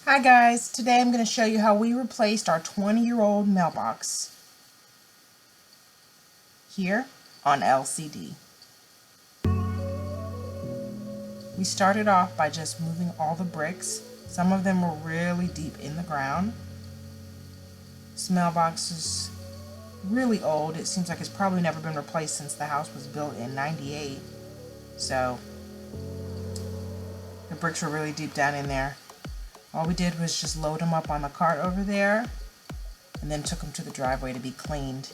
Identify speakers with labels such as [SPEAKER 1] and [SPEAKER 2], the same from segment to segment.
[SPEAKER 1] Hi guys, today I'm going to show you how we replaced our 20-year-old mailbox here on LCD. We started off by just moving all the bricks. Some of them were really deep in the ground. This mailbox is really old. It seems like it's probably never been replaced since the house was built in '98. So the bricks were really deep down in there. All we did was just load them up on the cart over there and then took them to the driveway to be cleaned.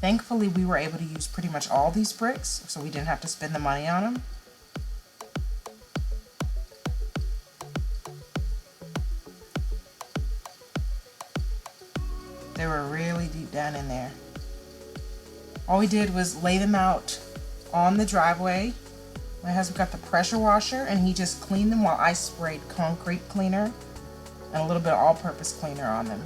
[SPEAKER 1] Thankfully, we were able to use pretty much all these bricks, so we didn't have to spend the money on them. They were really deep down in there. All we did was lay them out on the driveway. My husband got the pressure washer and he just cleaned them while I sprayed concrete cleaner and a little bit of all-purpose cleaner on them.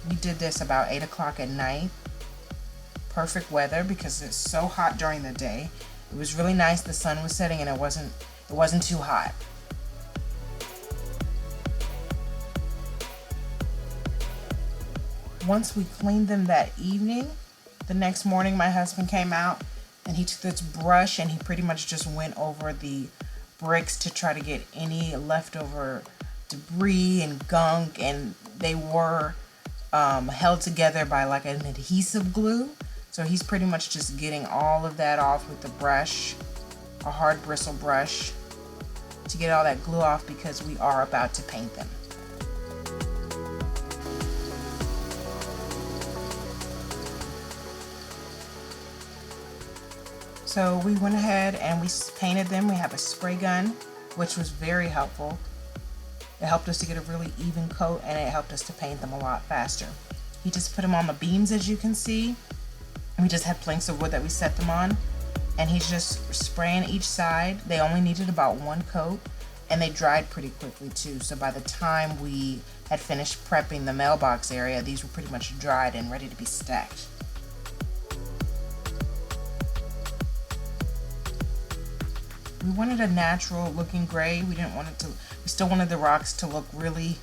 [SPEAKER 1] We did this about 8 o'clock at night. Perfect weather because it's so hot during the day. It was really nice. The sun was setting and it wasn't too hot. Once we cleaned them that evening, the next morning my husband came out and he took this brush and he pretty much just went over the bricks to try to get any leftover debris and gunk, and they were held together by like an adhesive glue. So he's pretty much just getting all of that off with the brush, a hard bristle brush, to get all that glue off because we are about to paint them. So we went ahead and we painted them. We have a spray gun, which was very helpful. It helped us to get a really even coat and it helped us to paint them a lot faster. He just put them on the beams, as you can see. We just had planks of wood that we set them on, and he's just spraying each side. They only needed about one coat and they dried pretty quickly too. So by the time we had finished prepping the mailbox area, these were pretty much dried and ready to be stacked. We wanted a natural looking gray. We still wanted the rocks to look really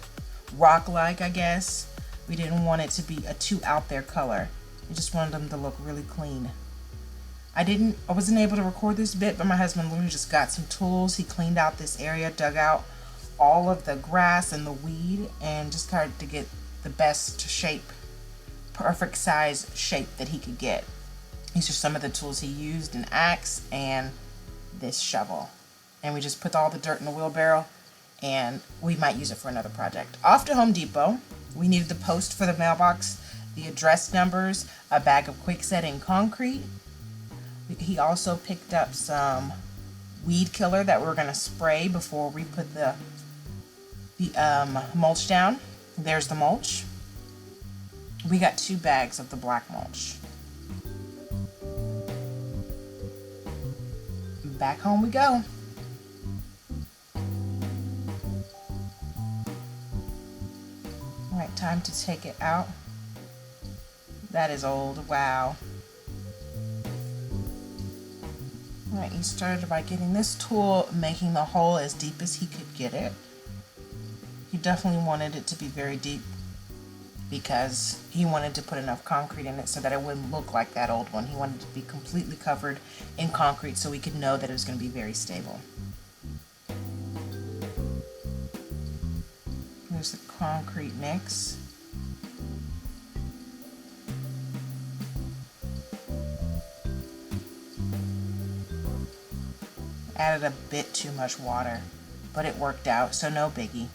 [SPEAKER 1] rock-like, I guess. We didn't want it to be a too out there color. We just wanted them to look really clean. I wasn't able to record this bit, but my husband literally just got some tools. He cleaned out this area, dug out all of the grass and the weed, and just tried to get the best shape, perfect size shape that he could get. These are some of the tools he used: an axe and this shovel. And we just put all the dirt in the wheelbarrow and we might use it for another project. Off to Home Depot. We needed the post for the mailbox, the address numbers, a bag of quick setting concrete. He also picked up some weed killer that we were going to spray before we put the mulch down. There's the mulch. We got 2 bags of the black mulch. Back home we go. All right, time to take it out. That is old, wow. All right, he started by getting this tool, making the hole as deep as he could get it. He definitely wanted it to be very deep because he wanted to put enough concrete in it so that it wouldn't look like that old one. He wanted it to be completely covered in concrete so we could know that it was going to be very stable. Here's the concrete mix. Added a bit too much water, but it worked out, so no biggie.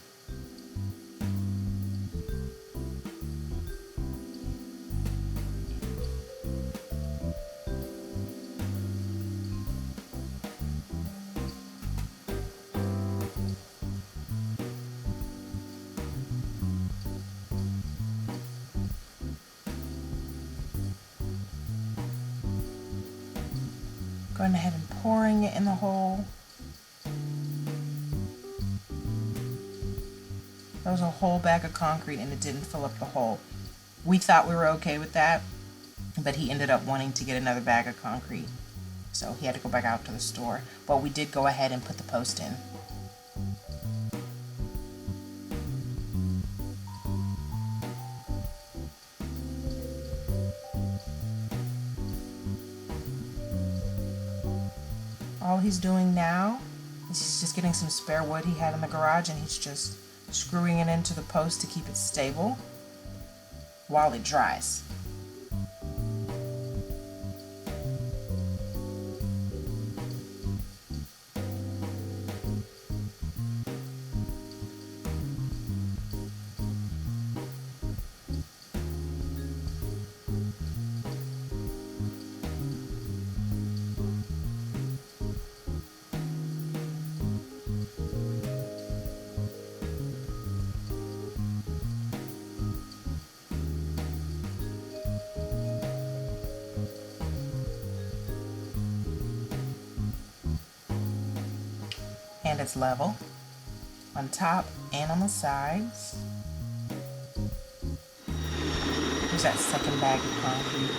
[SPEAKER 1] Going ahead and pouring it in the hole. That was a whole bag of concrete and it didn't fill up the hole. We thought we were okay with that, but he ended up wanting to get another bag of concrete, so he had to go back out to the store. But we did go ahead and put the post in. All he's doing now is he's just getting some spare wood he had in the garage, and he's just screwing it into the post to keep it stable while it dries. And it's level on top and on the sides. Here's that second bag of concrete.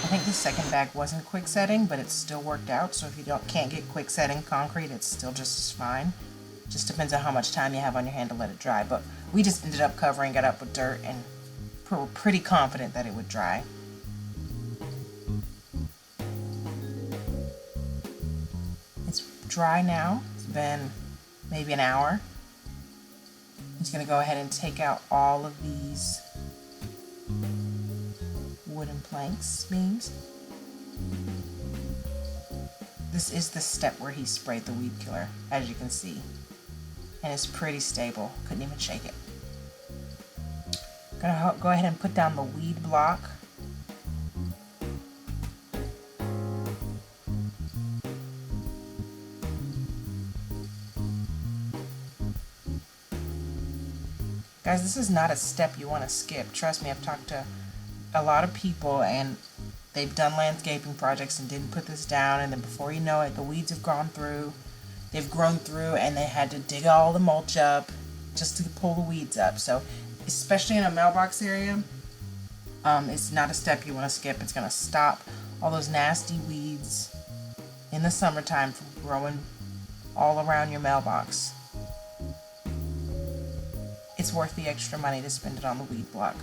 [SPEAKER 1] I think the second bag wasn't quick setting, but it still worked out. So if you can't get quick setting concrete, it's still just as fine. Just depends on how much time you have on your hand to let it dry. But we just ended up covering it up with dirt, and we're pretty confident that it would dry. It's dry now. It's been maybe an hour. He's going to go ahead and take out all of these wooden planks, beams. This is the step where he sprayed the weed killer, as you can see. And it's pretty stable. Couldn't even shake it. I'm going to go ahead and put down the weed block. Guys, this is not a step you want to skip. Trust me, I've talked to a lot of people and they've done landscaping projects and didn't put this down, and then before you know it, the weeds have gone through. They've grown through and they had to dig all the mulch up just to pull the weeds up. So, especially in a mailbox area, it's not a step you want to skip. It's going to stop all those nasty weeds in the summertime from growing all around your mailbox. It's worth the extra money to spend it on the weed block.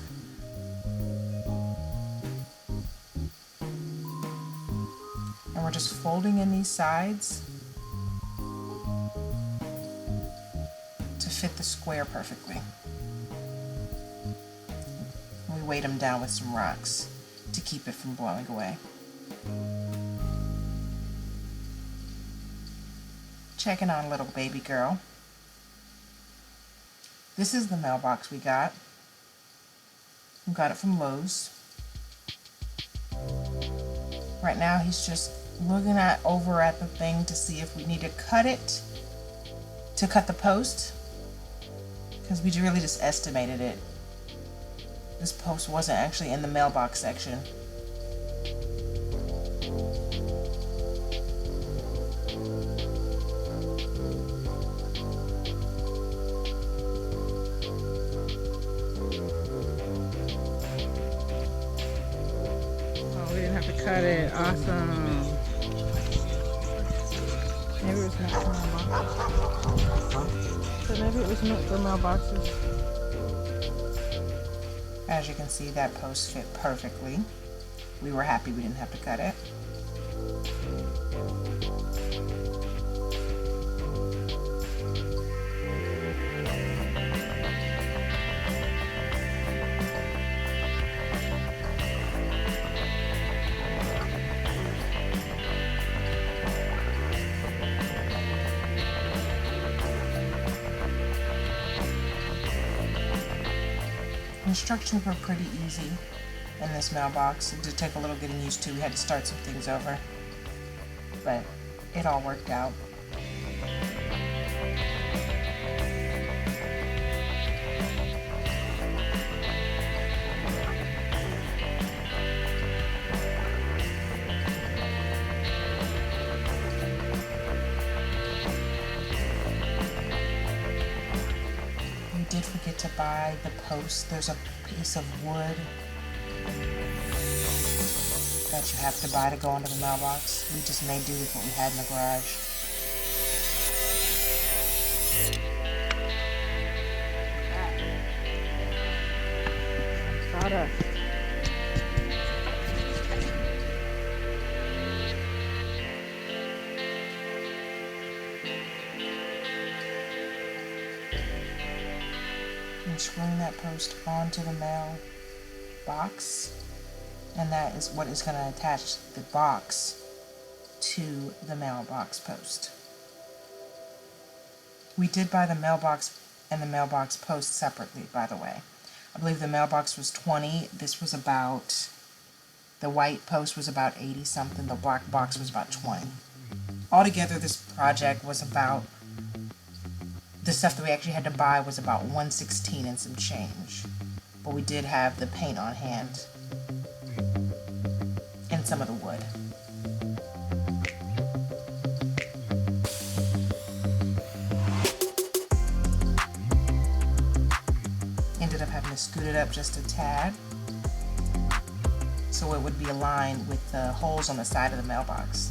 [SPEAKER 1] And we're just folding in these sides to fit the square perfectly. We weight them down with some rocks to keep it from blowing away. Checking on little baby girl. This is the mailbox we got. We got it from Lowe's. Right now he's just looking over at the thing to see if we need to cut it, to cut the post, because we really just estimated it. This post wasn't actually in the mailbox section.
[SPEAKER 2] Cut it. Awesome. Maybe it was meant for mailboxes. So maybe it was meant for mailboxes.
[SPEAKER 1] As you can see, that post fit perfectly. We were happy we didn't have to cut it. Instructions were pretty easy in this mailbox. It did take a little getting used to. We had to start some things over, but it all worked out. Did forget to buy the post. There's a piece of wood that you have to buy to go into the mailbox. We just made do with what we had in the garage.
[SPEAKER 2] Sawdust.
[SPEAKER 1] And screwing that post onto the mail box, and that is what is going to attach the box to the mailbox post. We did buy the mailbox and the mailbox post separately, by the way. I believe the mailbox was $20. This was about, the white post was about 80 something. The black box was about 20. Altogether, this project was about, the stuff that we actually had to buy was about $116 and some change. But we did have the paint on hand and some of the wood. Ended up having to scoot it up just a tad so it would be aligned with the holes on the side of the mailbox.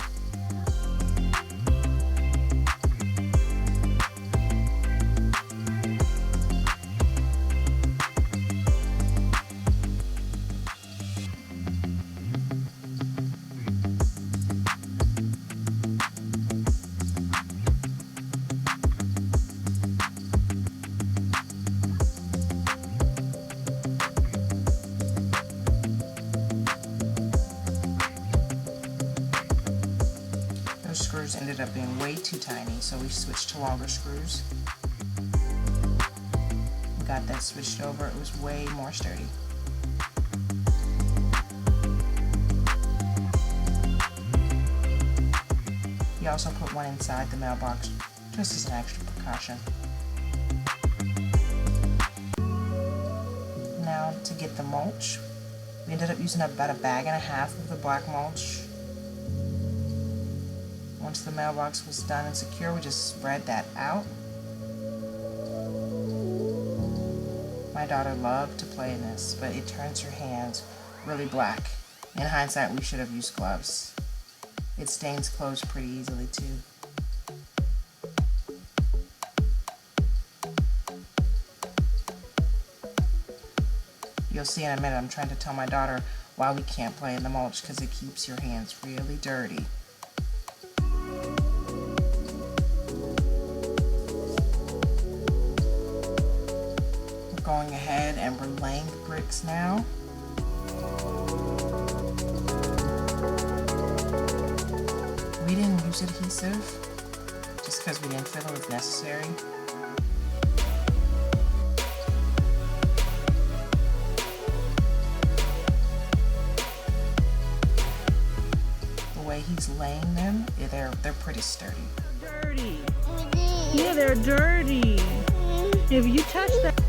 [SPEAKER 1] Screws ended up being way too tiny, so we switched to longer screws. We got that switched over, it was way more sturdy. We also put one inside the mailbox just as an extra precaution. Now to get the mulch, we ended up using about a bag and a half of the black mulch. Once the mailbox was done and secure, we just spread that out. My daughter loved to play in this, but it turns her hands really black. In hindsight, we should have used gloves. It stains clothes pretty easily too. You'll see in a minute, I'm trying to tell my daughter why we can't play in the mulch, because it keeps your hands really dirty. Going ahead and we're laying the bricks now. We didn't use adhesive just because we didn't feel it was necessary. The way he's laying them, they're pretty sturdy.
[SPEAKER 2] Dirty. Yeah, they're dirty. If you touch that.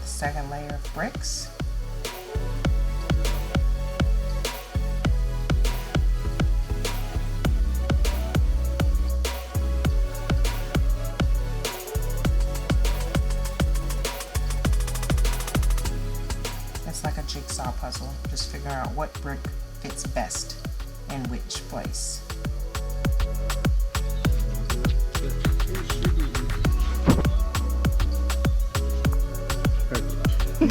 [SPEAKER 2] Second layer of bricks. It's like a jigsaw puzzle, just figuring out what brick fits best in which place. A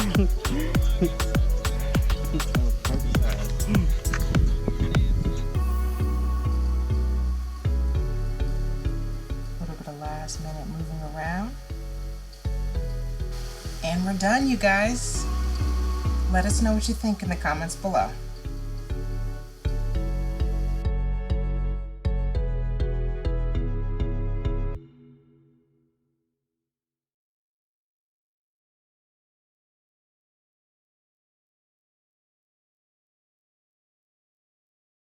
[SPEAKER 2] little bit of last minute moving around. And we're done, you guys. Let us know what you think in the comments below.